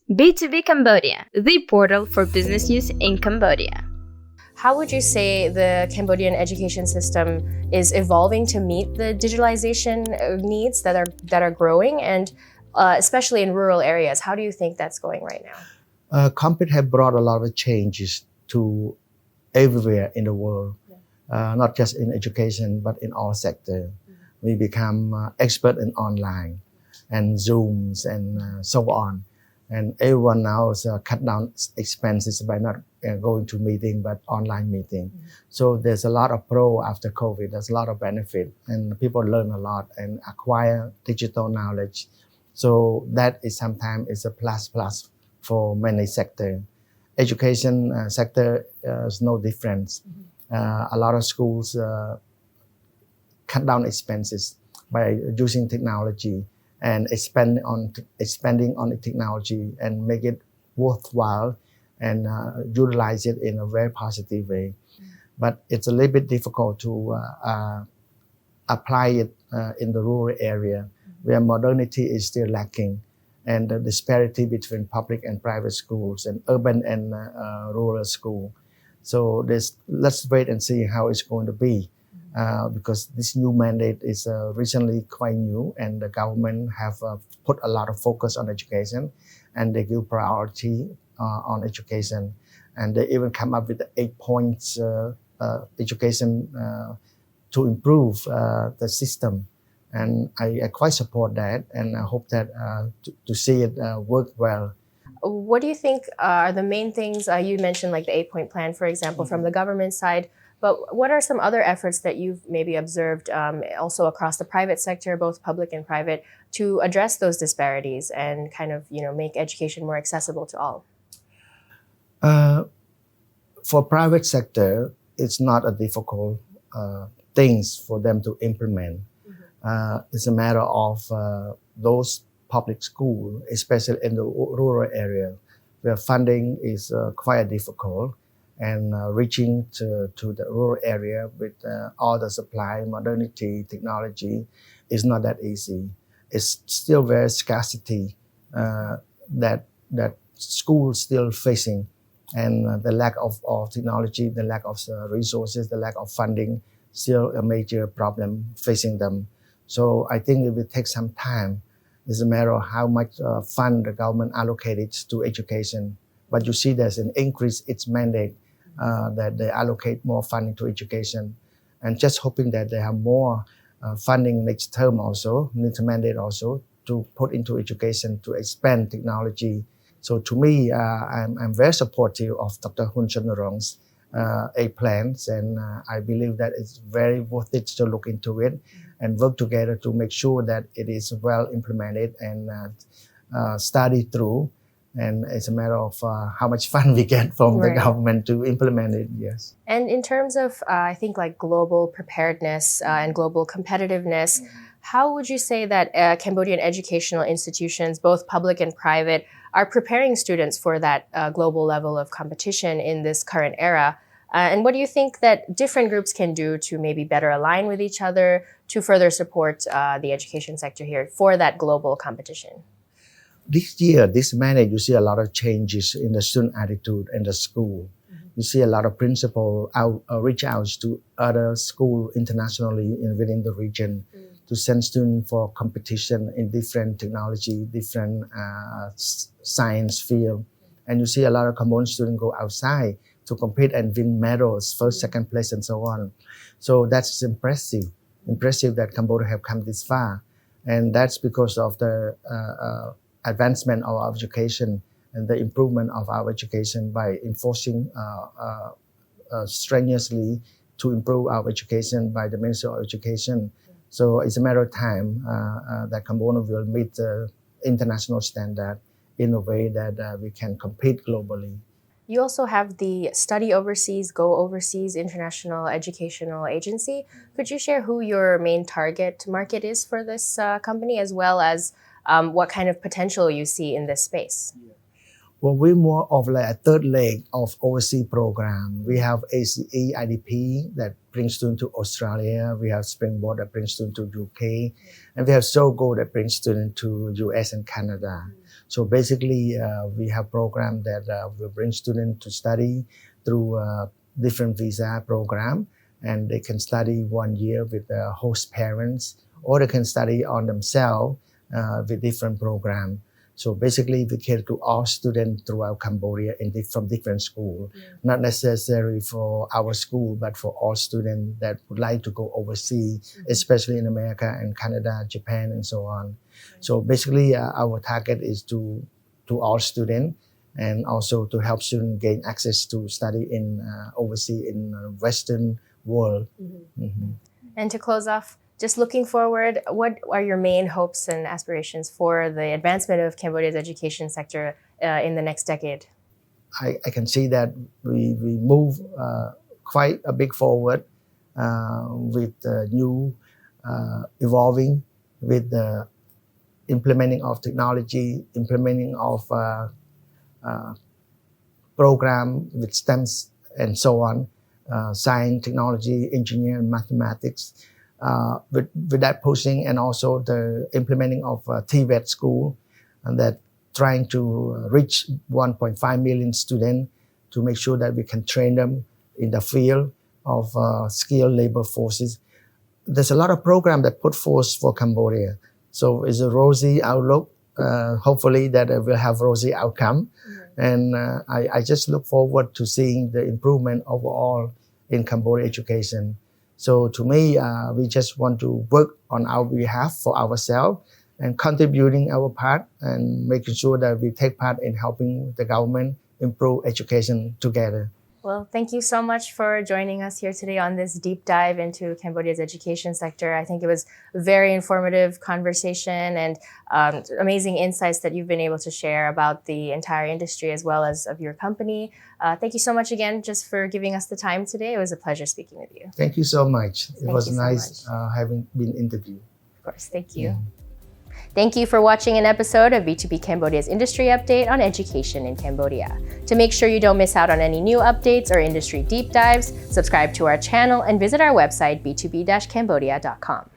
B2B Cambodia, the portal for business use in Cambodia. How would you say the Cambodian education system is evolving to meet the digitalization needs that are growing, and especially in rural areas? How do you think that's going right now? COVID have brought a lot of changes to everywhere in the world, not just in education, but in all sectors. We become expert in online and Zooms and so on. And everyone now is cut down expenses by not going to meeting, but online meeting. So there's a lot of pro after COVID. There's a lot of benefit, and people learn a lot and acquire digital knowledge. So that is sometimes is a plus for many sectors. Education sector is no difference. A lot of schools cut down expenses by using technology and expanding on the technology and make it worthwhile and utilize it in a very positive way. But it's a little bit difficult to apply it in the rural area where modernity is still lacking, and the disparity between public and private schools and urban and rural school. So let's wait and see how it's going to be. Because this new mandate is recently quite new, and the government have put a lot of focus on education, and they give priority on education, and they even come up with the 8 points education to improve the system, and I quite support that, and I hope that to see it work well. What do you think are the main things? You mentioned like the 8-point plan, for example, from the government side. But what are some other efforts that you've maybe observed also across the private sector, both public and private, to address those disparities and kind of make education more accessible to all? For private sector, it's not a difficult things for them to implement. It's a matter of those public schools, especially in the rural area, where funding is quite difficult. And reaching to the rural area with all the supply, modernity, technology is not that easy. It's still very scarcity that schools still facing, and the lack of technology, the lack of resources, the lack of funding, still a major problem facing them. So I think it will take some time. It's a matter of how much fund the government allocated to education. But you see there's an increase its mandate. That they allocate more funding to education, and just hoping that they have more funding next term also, next mandate also, to put into education to expand technology. So to me, I'm very supportive of Dr. Hun Chanarong's 8 plans, and I believe that it's very worth it to look into it and work together to make sure that it is well implemented and studied through. And it's a matter of how much fund we get from the government to implement it, yes. And in terms of, I think, like global preparedness and global competitiveness, how would you say that Cambodian educational institutions, both public and private, are preparing students for that global level of competition in this current era? And what do you think that different groups can do to maybe better align with each other to further support the education sector here for that global competition? This year, this mandate, you see a lot of changes in the student attitude in the school. You see a lot of principals reach out to other schools internationally within the region to send students for competition in different technology, different science field. And you see a lot of Cambodian students go outside to compete and win medals, first, second place, and so on. So that's impressive that Cambodia have come this far. And that's because of the advancement of our education and the improvement of our education by enforcing strenuously to improve our education by the Ministry of Education. So it's a matter of time that Cambodia will meet the international standard in a way that we can compete globally. You also have the Study Overseas, Go Overseas International Educational Agency. Could you share who your main target market is for this company, as well as what kind of potential you see in this space? Well, we're more of like a third leg of overseas program. We have ACE IDP that brings students to Australia. We have Springboard that brings students to UK. And we have SoGo that brings students to US and Canada. So basically, we have programs that will bring students to study through different visa program, and they can study 1 year with the host parents, or they can study on themselves with different program. So basically, we cater to all students throughout Cambodia from different schools, not necessarily for our school, but for all students that would like to go overseas, especially in America and Canada, Japan, and so on. So basically, our target is to all students, and also to help students gain access to study in overseas in Western world. And to close off, just looking forward, what are your main hopes and aspirations for the advancement of Cambodia's education sector in the next decade? I can see that we move quite a big forward with new evolving with the implementing of technology, implementing of program with STEMs and so on, science, technology, engineering, mathematics. With that pushing, and also the implementing of TVET school, and that trying to reach 1.5 million students to make sure that we can train them in the field of skilled labor forces. There's a lot of programs that put forth for Cambodia. So it's a rosy outlook. Hopefully that we'll have rosy outcome. And I just look forward to seeing the improvement overall in Cambodia education. So to me, we just want to work on our behalf for ourselves and contributing our part and making sure that we take part in helping the government improve education together. Well, thank you so much for joining us here today on this deep dive into Cambodia's education sector. I think it was a very informative conversation and amazing insights that you've been able to share about the entire industry as well as of your company. Thank you so much again just for giving us the time today. It was a pleasure speaking with you. Thank you so much. It was you so nice having been interviewed. Of course, thank you. Thank you for watching an episode of B2B Cambodia's Industry Update on Education in Cambodia. To make sure you don't miss out on any new updates or industry deep dives, subscribe to our channel and visit our website b2b-cambodia.com.